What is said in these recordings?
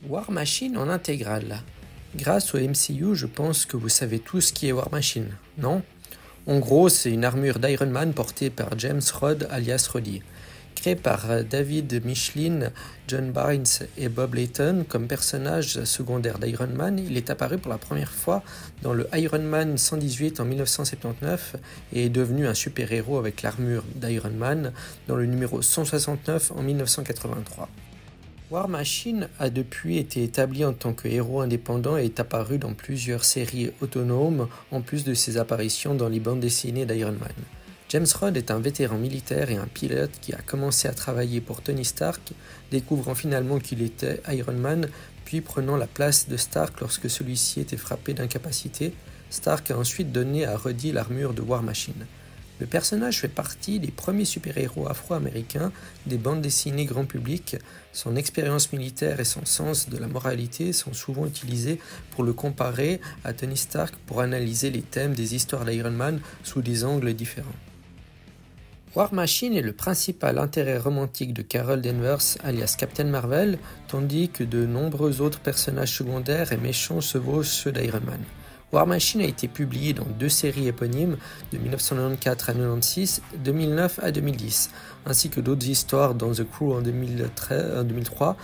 War Machine en intégrale. Grâce au MCU, je pense que vous savez tous ce qui est War Machine, non? En gros, c'est une armure d'Iron Man portée par James Rhodes alias Rhodey. Créé par David Michelinie, John Byrne et Bob Layton comme personnage secondaire d'Iron Man, il est apparu pour la première fois dans le Iron Man 118 en 1979 et est devenu un super-héros avec l'armure d'Iron Man dans le numéro 169 en 1983. War Machine a depuis été établi en tant que héros indépendant et est apparu dans plusieurs séries autonomes en plus de ses apparitions dans les bandes dessinées d'Iron Man. James Rhodes est un vétéran militaire et un pilote qui a commencé à travailler pour Tony Stark, découvrant finalement qu'il était Iron Man, puis prenant la place de Stark lorsque celui-ci était frappé d'incapacité. Stark a ensuite donné à Rhodey l'armure de War Machine. Le personnage fait partie des premiers super-héros afro-américains des bandes dessinées grand public. Son expérience militaire et son sens de la moralité sont souvent utilisés pour le comparer à Tony Stark pour analyser les thèmes des histoires d'Iron Man sous des angles différents. War Machine est le principal intérêt romantique de Carol Danvers alias Captain Marvel, tandis que de nombreux autres personnages secondaires et méchants chevauchent ceux d'Iron Man. War Machine a été publié dans 2 séries éponymes de 1994 à 1996, 2009 à 2010, ainsi que d'autres histoires dans The Crew en 2003,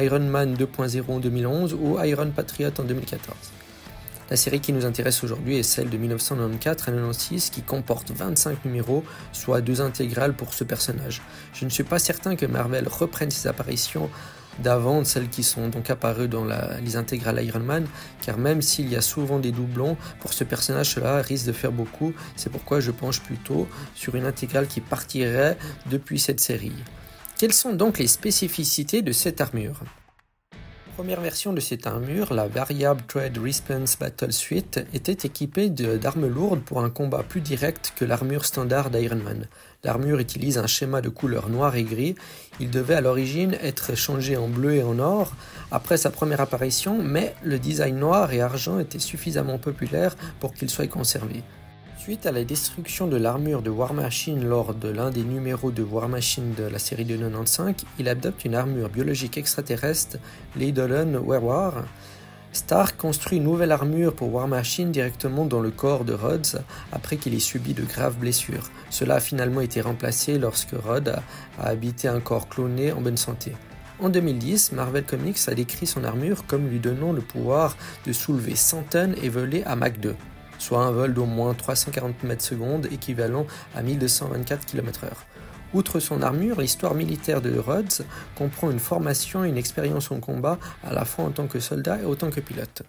Iron Man 2.0 en 2011 ou Iron Patriot en 2014. La série qui nous intéresse aujourd'hui est celle de 1994 à 1996 qui comporte 25 numéros, soit 2 intégrales pour ce personnage. Je ne suis pas certain que Marvel reprenne ses apparitions d'avant, celles qui sont donc apparues dans les intégrales Iron Man, car même s'il y a souvent des doublons, pour ce personnage cela risque de faire beaucoup, c'est pourquoi je penche plutôt sur une intégrale qui partirait depuis cette série. Quelles sont donc les spécificités de cette armure ? Première version de cette armure, la Variable Thread Response Battle Suit, était équipée d'armes lourdes pour un combat plus direct que l'armure standard d'Iron Man. L'armure utilise un schéma de couleur noir et gris. Il devait à l'origine être changé en bleu et en or après sa première apparition, mais le design noir et argent était suffisamment populaire pour qu'il soit conservé. Suite à la destruction de l'armure de War Machine lors de l'un des numéros de War Machine de la série de 95, il adopte une armure biologique extraterrestre, l'Eidolon Werewar. Stark construit une nouvelle armure pour War Machine directement dans le corps de Rhodes après qu'il ait subi de graves blessures. Cela a finalement été remplacé lorsque Rhodes a habité un corps cloné en bonne santé. En 2010, Marvel Comics a décrit son armure comme lui donnant le pouvoir de soulever 100 tonnes et voler à Mach 2. Soit un vol d'au moins 340 mètres secondes, équivalent à 1224 km/h. Outre son armure, l'histoire militaire de Rhodes comprend une formation et une expérience en combat, à la fois en tant que soldat et autant que pilote.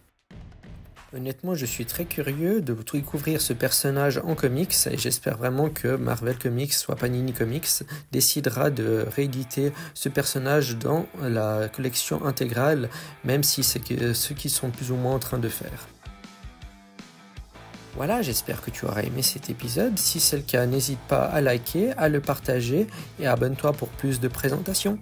Honnêtement, je suis très curieux de découvrir ce personnage en comics et j'espère vraiment que Marvel Comics, soit Panini Comics, décidera de rééditer ce personnage dans la collection intégrale, même si c'est ce qu'ils sont plus ou moins en train de faire. Voilà, j'espère que tu auras aimé cet épisode. Si c'est le cas, n'hésite pas à liker, à le partager et abonne-toi pour plus de présentations.